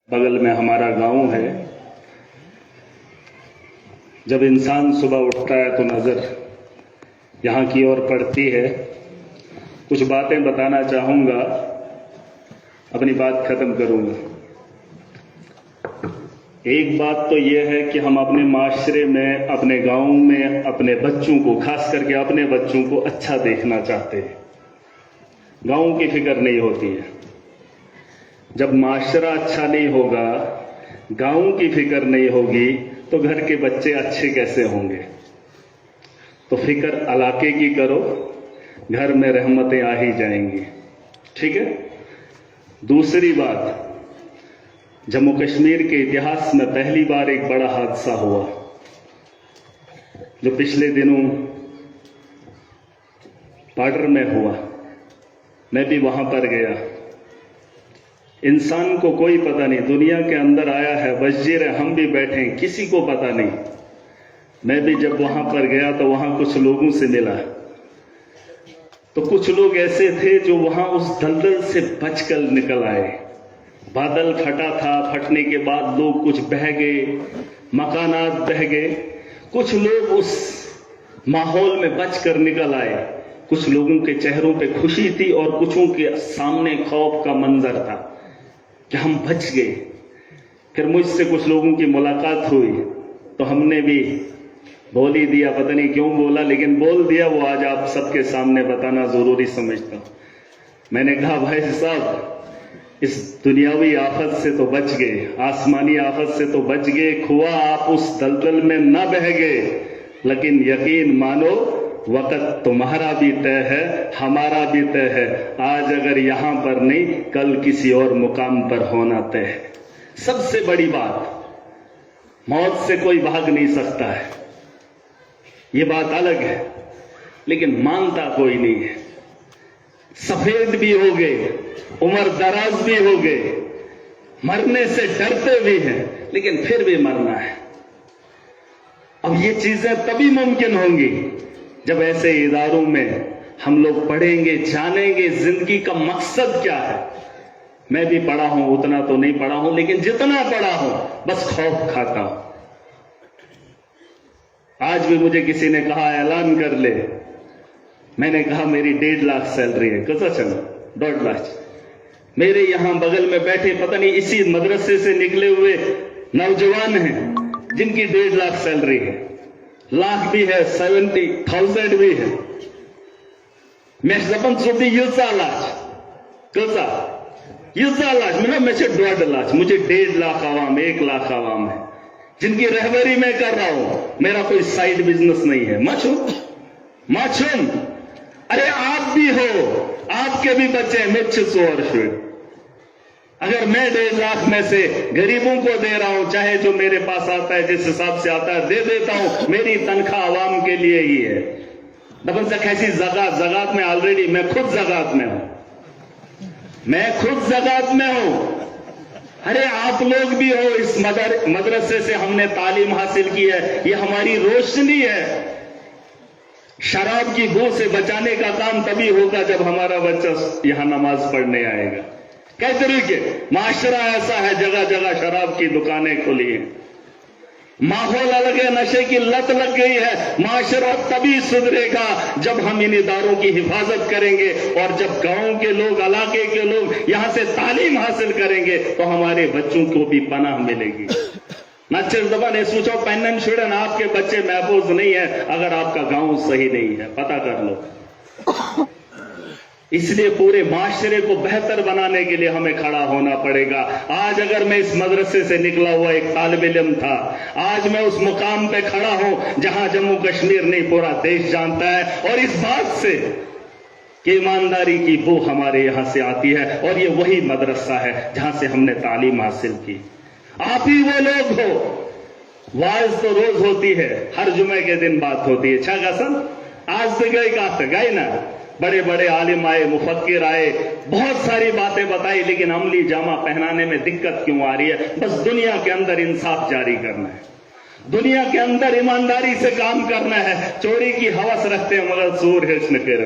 बगल में हमारा गांव है। जब इंसान सुबह उठता है तो नजर यहाँ की ओर पड़ती है। कुछ बातें बताना चाहूंगा, अपनी बात खत्म करूंगा। एक बात तो यह है कि हम अपने माशरे में, अपने गांव में अपने बच्चों को, खास करके अपने बच्चों को अच्छा देखना चाहते हैं। गांव की फिक्र नहीं होती है। जब माशरा अच्छा नहीं होगा, गांव की फिक्र नहीं होगी, तो घर के बच्चे अच्छे कैसे होंगे? तो फिक्र इलाके की करो, घर में रहमतें आ ही जाएंगी। ठीक है। दूसरी बात, जम्मू कश्मीर के इतिहास में पहली बार एक बड़ा हादसा हुआ, जो पिछले दिनों बॉर्डर में हुआ। मैं भी वहां पर गया। इंसान को कोई पता नहीं, दुनिया के अंदर आया है, वजीर है, हम भी बैठे हैं, किसी को पता नहीं। मैं भी जब वहां पर गया तो वहां कुछ लोगों से मिला, तो कुछ लोग ऐसे थे जो वहां उस दलदल से बचकर निकल आए। बादल फटा था, फटने के बाद लोग कुछ बह गए, मकानात बह गए। कुछ लोग उस माहौल में बचकर निकल आए। कुछ लोगों के चेहरों पे खुशी थी और कुछों के सामने खौफ का मंजर था कि हम बच गए। फिर मुझसे कुछ लोगों की मुलाकात हुई तो हमने भी बोल ही दिया, पता नहीं क्यों बोला, लेकिन बोल दिया। वो आज आप सबके सामने बताना जरूरी समझता हूं। मैंने कहा, भाई साहब, इस दुनियावी आफत से तो बच गए, आसमानी आफत से तो बच गए, खुआ आप उस दलदल में न बह गए, लेकिन यकीन मानो वक्त तुम्हारा भी तय है, हमारा भी तय है। आज अगर यहां पर नहीं, कल किसी और मुकाम पर होना तय है। सबसे बड़ी बात, मौत से कोई भाग नहीं सकता है, ये बात अलग है, लेकिन मानता कोई नहीं है। सफेद भी हो गए, उम्र दराज भी हो गए, मरने से डरते भी हैं, लेकिन फिर भी मरना है। अब ये चीजें तभी मुमकिन होंगी जब ऐसे इदारों में हम लोग पढ़ेंगे, जानेंगे जिंदगी का मकसद क्या है। मैं भी पढ़ा हूं, उतना तो नहीं पढ़ा हूं, लेकिन जितना पढ़ा हूं बस खौफ खाता हूं। आज भी मुझे किसी ने कहा ऐलान कर ले, मैंने कहा मेरी 1.5 लाख सैलरी है। कैसा चला? 1.5 लाख। मेरे यहां बगल में बैठे पता नहीं इसी मदरसे से निकले हुए नौजवान हैं जिनकी 1.5 लाख सैलरी है, लाख भी है, 70,000 भी है। मैं जबन सोती युद्धा लाख कैसा युद्धा लाख में से 1.5 लाख, मुझे 1.5 लाख आवाम, 1 लाख आवाम है जिनकी रहबरी मैं कर रहा हूं। मेरा कोई साइड बिजनेस नहीं है। माचूम, अरे आप भी हो, आपके भी बच्चे हैं। अगर मैं 1.5 लाख में से गरीबों को दे रहा हूं, चाहे जो मेरे पास आता है, जिस हिसाब से आता है दे देता हूं, मेरी तनख्वाह आवाम के लिए ही है। दबन से कैसी जगात में ऑलरेडी मैं खुद जगात में हूं, अरे आप लोग भी हो। इस मदरसे से हमने तालीम हासिल की है, ये हमारी रोशनी है। शराब की बू से बचाने का काम तभी होगा जब हमारा बच्चा यहां नमाज पढ़ने आएगा। कई तरीके माशरा ऐसा है, जगह जगह शराब की दुकानें खुली हैं, माहौल अलग है, नशे की लत लग गई है। माशरा तभी सुधरेगा जब हम इन इदारों की हिफाजत करेंगे, और जब गांव के लोग, इलाके के लोग यहां से तालीम हासिल करेंगे तो हमारे बच्चों को भी पनाह मिलेगी। नचर दबा ने सोचो पेन शुड़न, आपके बच्चे महफूज नहीं है अगर आपका गांव सही नहीं है, पता कर लो। इसलिए पूरे माशरे को बेहतर बनाने के लिए हमें खड़ा होना पड़ेगा। आज अगर मैं इस मदरसे से निकला हुआ एक तालिब इल्म था, आज मैं उस मुकाम पे खड़ा हूं जहां जम्मू कश्मीर नहीं पूरा देश जानता है, और इस बात से कि ईमानदारी की बू हमारे यहां से आती है, और ये वही मदरसा है जहां से हमने तालीम हासिल की। आप ही वो लोग हो। वाज तो रोज होती है, हर जुमे के दिन बात होती है। छा कसम आज तो गए ना, बड़े बड़े आलिम आए, मुफक्किर आए, बहुत सारी बातें बताई, लेकिन अमली जामा पहनाने में दिक्कत क्यों आ रही है? बस दुनिया के अंदर इंसाफ जारी करना है, दुनिया के अंदर ईमानदारी से काम करना है। चोरी की हवस रखते हैं मगर सूर है इसमें फिर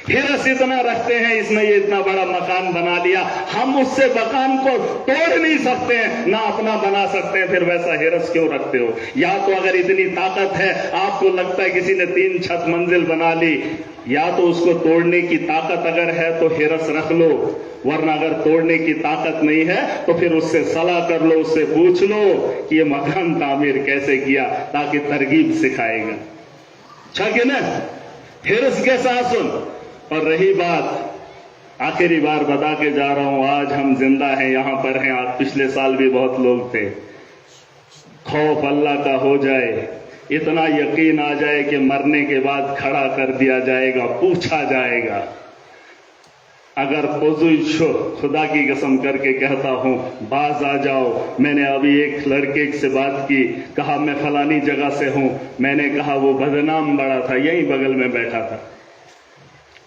हिरस इतना रखते हैं, इसने ये इतना बड़ा मकान बना लिया, हम उससे मकान को तोड़ नहीं सकते हैं, ना अपना बना सकते हैं, फिर वैसा हिरस क्यों रखते हो? या तो अगर इतनी ताकत है, आपको लगता है किसी ने 3 छत मंजिल बना ली, या तो उसको तोड़ने की ताकत अगर है तो हिरस रख लो, वरना अगर तोड़ने की ताकत नहीं है तो फिर उससे सलाह कर लो, उससे पूछ लो कि ये मकान तामीर कैसे किया, ताकि तरगीब सिखाएगा। अच्छा कि ना, हिरस के साथ सुन। और रही बात, आखिरी बार बता के जा रहा हूं, आज हम जिंदा हैं, यहां पर हैं, आज पिछले साल भी बहुत लोग थे। खौफ अल्लाह का हो जाए, इतना यकीन आ जाए कि मरने के बाद खड़ा कर दिया जाएगा, पूछा जाएगा। अगर खुदा की कसम करके कहता हूं, बाज आ जाओ। मैंने अभी एक लड़के से बात की, कहा मैं फलानी जगह से हूं, मैंने कहा वो बदनाम बड़ा था, यहीं बगल में बैठा था।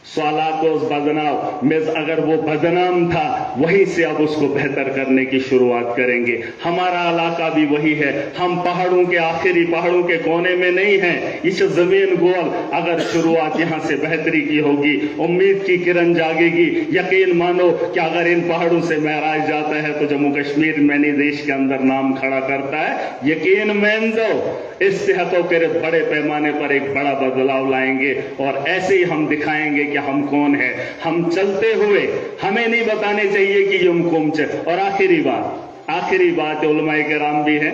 स्वालाकोस बदनाम में, अगर वो बदनाम था, वहीं से अब उसको बेहतर करने की शुरुआत करेंगे। हमारा इलाका भी वही है, हम पहाड़ों के आखिरी पहाड़ों के कोने में नहीं हैं, इस जमीन गोल। अगर शुरुआत यहां से बेहतरी की होगी, उम्मीद की किरण जागेगी। यकीन मानो कि अगर इन पहाड़ों से महराज जाता है तो जम्मू कश्मीर मैंने देश के अंदर नाम खड़ा करता है। यकीन मान जाओ, इस सेहतों के बड़े पैमाने पर एक बड़ा बदलाव लाएंगे, और ऐसे ही हम दिखाएंगे कि हम कौन है। हम चलते हुए हमें नहीं बताने चाहिए कि युम कुमच। और आखिरी बात उलमाए किराम भी है,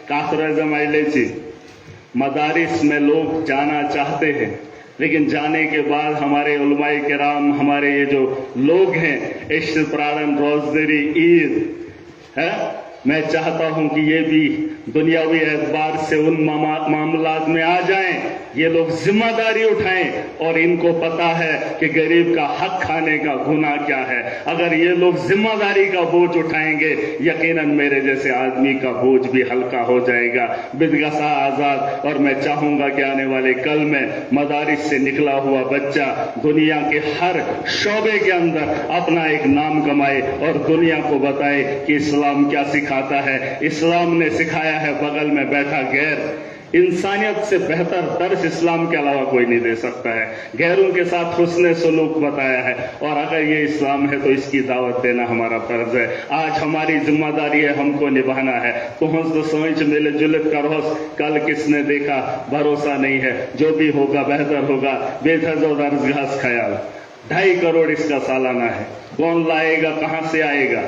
काफिर आइलेची मदारिस में लोग जाना चाहते हैं, लेकिन जाने के बाद हमारे उलमाए किराम, हमारे ये जो लोग हैं, इश्क प्राणन रोजदरी ईद है, मैं चाहता हूं कि ये भी दुनियावी एतबार से उन मामलात में आ जाएं, ये लोग जिम्मेदारी उठाएं, और इनको पता है कि गरीब का हक खाने का गुनाह क्या है। अगर ये लोग जिम्मेदारी का बोझ उठाएंगे, यकीनन मेरे जैसे आदमी का बोझ भी हल्का हो जाएगा, बिदगसा आजाद। और मैं चाहूंगा कि आने वाले कल में मदारिस से निकला हुआ बच्चा दुनिया के हर शोबे के अंदर अपना एक नाम कमाए और दुनिया को बताए कि इस्लाम क्या सिखाता है। इस्लाम ने सिखाया है बगल में बैठा गैर। इंसानियत से बेहतर दर्श इस्लाम के अलावा कोई नहीं दे सकता है। गैरों के साथ हुस्न सलूक बताया है, और अगर ये इस्लाम है तो इसकी दावत देना हमारा फर्ज है। आज हमारी जिम्मेदारी है, हमको निभाना है। तो हंस तो सोच मिले जुलत कर होस, कल किसने देखा, भरोसा नहीं है। जो भी होगा बेहतर होगा। बेथजो दर्ज घास ख्याल 2.5 करोड़ इसका सालाना है, कौन लाएगा, कहां से आएगा?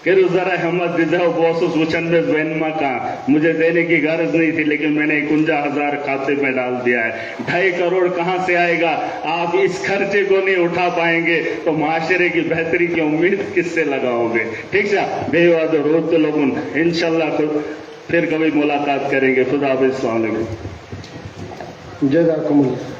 फिर जरा हिम्मत दीजिए बॉस वचन में बैनमा का मुझे देने की गरज नहीं थी, लेकिन मैंने 51,000 खाते में डाल दिया है। 2.5 करोड़ कहां से आएगा? आप इस खर्चे को नहीं उठा पाएंगे तो माशरे की बेहतरी की उम्मीद किससे लगाओगे? ठीक है, बेवाद रोज तो लोगों इंशाल्लाह फिर कभी मुलाकात करेंगे। खुदा हाफिज़। जज़ाकुमुल्लाह।